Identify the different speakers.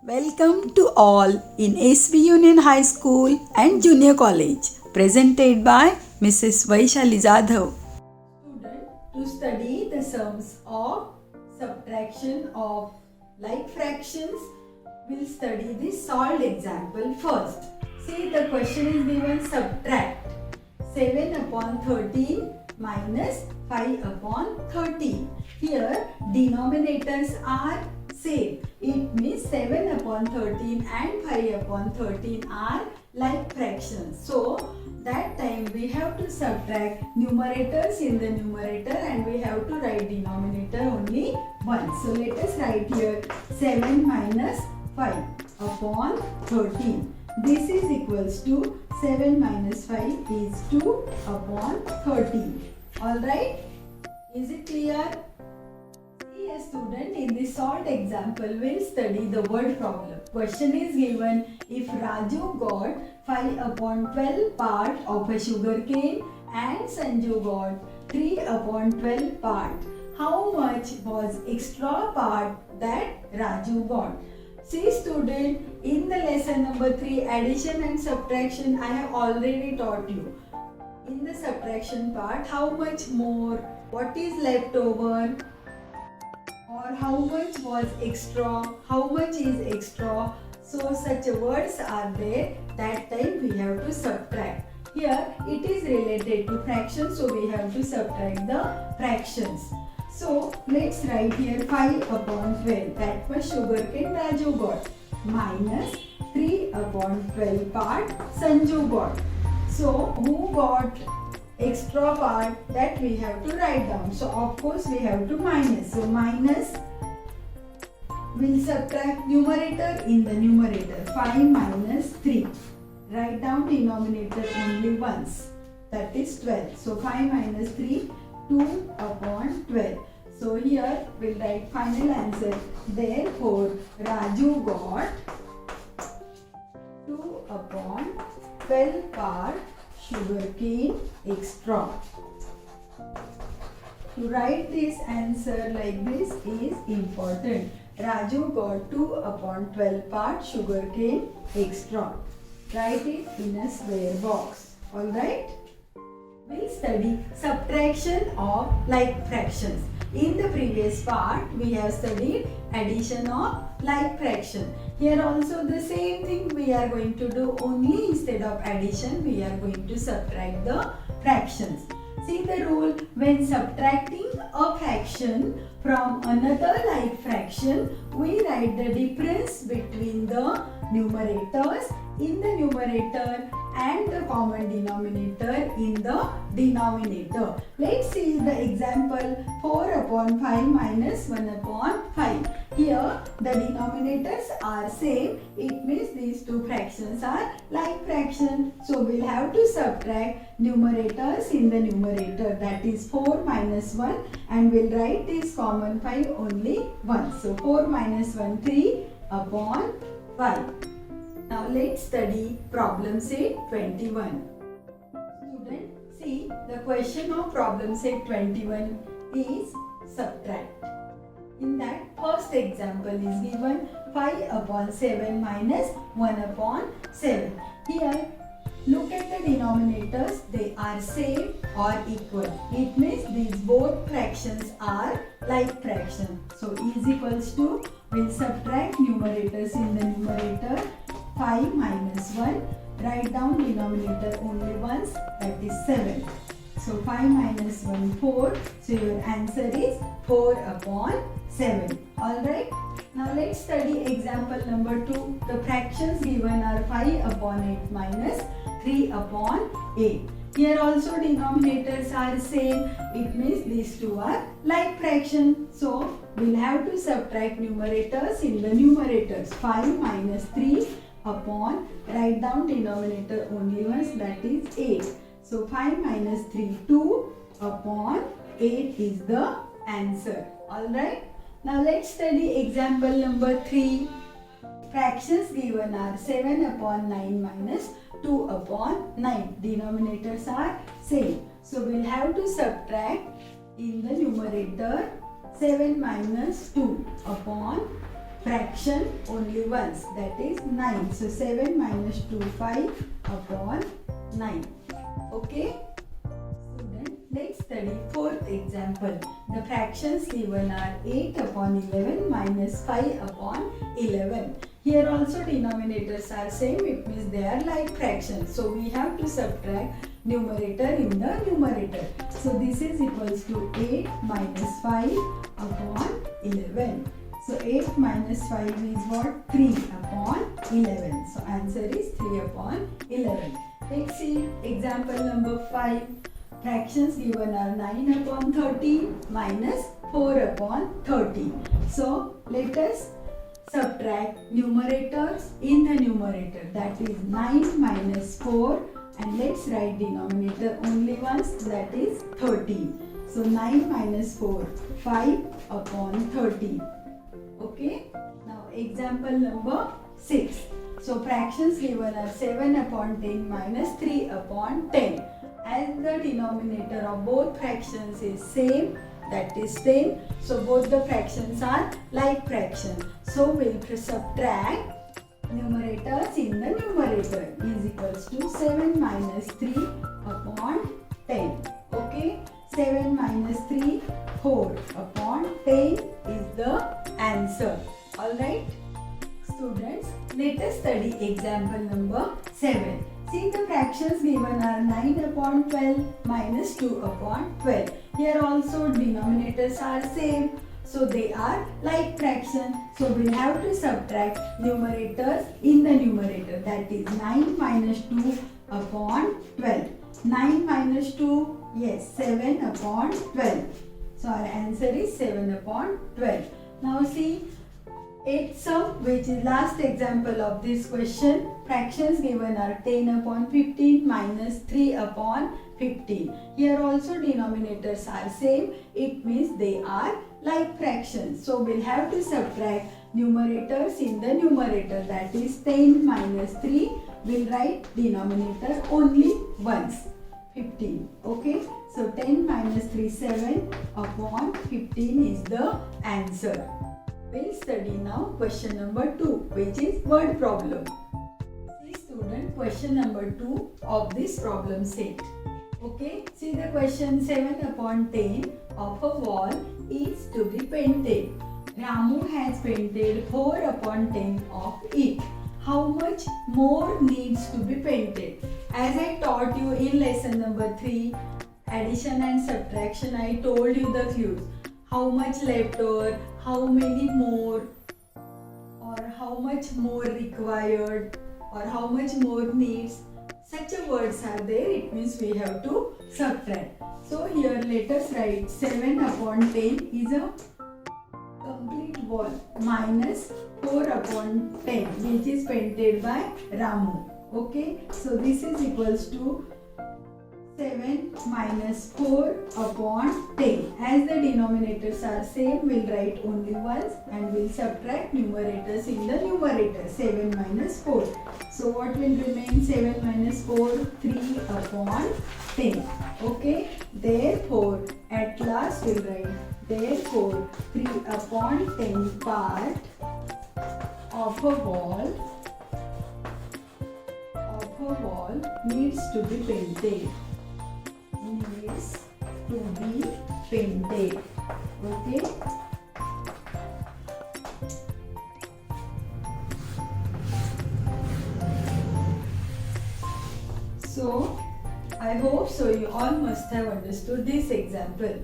Speaker 1: Welcome to all in SV Union High School and Junior College, presented by Mrs. Vaishali Jadhav. Student, to study the sums of subtraction of like fractions, we'll study the solved example first. See, the question is given: subtract 7 upon 13 minus 5 upon 13. Here, denominators are same. It means 7 upon 13 and 5 upon 13 are like fractions. So, that time we have to subtract numerators in the numerator and we have to write denominator only once. So, let us write here 7 minus 5 upon 13. This is equals to 7 minus 5 is 2 upon 13. Alright? Is it clear? See, a student, in this solved example will study the word problem. Question is given: if Raju got 5 upon 12 part of a sugar cane and Sanju got 3 upon 12 part, how much was extra part that Raju got? See student, in the lesson number 3, addition and subtraction, I have already taught you. In the subtraction part, how much more, what is left over, or how much was extra, how much is extra. So such words are there, that time we have to subtract. Here it is related to fractions, so we have to subtract the fractions. So let's write here 5 upon 12, that was sugarcane Raju got, minus 3 upon 12 part Sanju got. So who got extra part, that we have to write down. So of course we have to minus. So minus, we'll subtract numerator in the numerator. 5 minus 3. Write down denominator only once. That is 12. So 5 minus 3, 2 upon 12. So here we'll write final answer. Therefore Raju got 2 upon 12 part sugarcane extra. To write this answer like this is important. Raju got 2 upon 12 part sugarcane extra. Write it in a square box. Alright? We'll study subtraction of like fractions. In the previous part, we have studied addition of like fraction. Here also the same thing we are going to do, only instead of addition we are going to subtract the fractions. See the rule: when subtracting a fraction from another like fraction, we write the difference between the numerators in the numerator and the common denominator in the denominator. Let's see the example: 4 upon 5 minus 1 upon 5. Here the denominators are same. It means these two fractions are like fraction. So we'll have to subtract numerators in the numerator, that is 4 minus 1, and we'll write this common 5 only once. So 4 minus 1, 3 upon 5. Now let's study problem set 21. Student, see, the question of problem set 21 is subtract. In that, first example is given 5 upon 7 minus 1 upon 7. Here, look at the denominators, they are same or equal. It means these both fractions are like fraction. So is equals to, we'll subtract numerators in the numerator. 5 minus 1, write down denominator only once, that is 7. So 5 minus 1, 4. So your answer is 4 upon 7. Alright. Now let's study example number 2. The fractions given are 5 upon 8 minus 3 upon 8. Here also denominators are same. It means these two are like fraction. So we'll have to subtract numerators in the numerators. 5 minus 3 upon, write down denominator only once, that is 8. So 5 minus 3, 2 upon 8 is the answer. Alright. Now let's study example number 3. Fractions given are 7 upon 9 minus 2 upon 9. Denominators are same. So we'll have to subtract in the numerator 7 minus 2 upon fraction only once, that is 9. So 7 minus 2, 5 upon 9. Okay? Student, let's study fourth example. The fractions given are 8 upon 11 minus 5 upon 11. Here also denominators are same, it means they are like fractions. So we have to subtract numerator in the numerator. So this is equals to 8 minus 5 upon 11. So 8 minus 5 is what? 3 upon 11. So answer is 3 upon 11. Let's see example number 5. Fractions given are 9 upon 30 minus 4 upon 30. So let us subtract numerators in the numerator, that is 9 minus 4, and let's write denominator only once, that is 30. So 9 minus 4, 5 upon 30. Okay. Now example number 6. So fractions given are 7 upon 10 minus 3 upon 10. As the denominator of both fractions is same, that is 10, so both the fractions are like fraction. So we'll subtract numerators in the numerator is equals to 7 minus 3 upon 10. Okay, 7 minus 3, 4 upon 10 is the answer. Alright, students, let us study example number 7. See, the fractions given are 9 upon 12 minus 2 upon 12. Here also denominators are same, so they are like fraction. So we'll have to subtract numerators in the numerator, that is 9 minus 2 upon 12. 9 minus 2, yes, 7 upon 12. So our answer is 7 upon 12. Now see, 8th sum, which is last example of this question. Fractions given are 10 upon 15 minus 3 upon 15. Here also denominators are same. It means they are like fractions. So we'll have to subtract numerators in the numerator, that is 10 minus 3. We'll write denominator only once, 15. Okay. So 10 minus 3, 7 upon 15 is the answer. We'll study now question number 2, which is word problem. See student, question number 2 of this problem set. Okay, see the question, 7 upon 10 of a wall is to be painted. Ramu has painted 4 upon 10 of it. How much more needs to be painted? As I taught you in lesson number 3, addition and subtraction, I told you the clues. How much left over, how many more, or how much more required, or how much more needs. Such a words are there, it means we have to subtract. So here let us write 7 upon 10 is a complete wall minus 4 upon 10, which is painted by Ramu. Okay, so this is equals to 7 minus 4 upon 10. As the denominators are same, we'll write only once and we'll subtract numerators in the numerator, 7 minus 4. So what will remain? 7 minus 4, 3 upon 10. Okay, therefore at last we'll write, therefore 3 upon 10 part of a wall needs to be painted. Needs to be painted. Okay. So I hope so you all must have understood this example.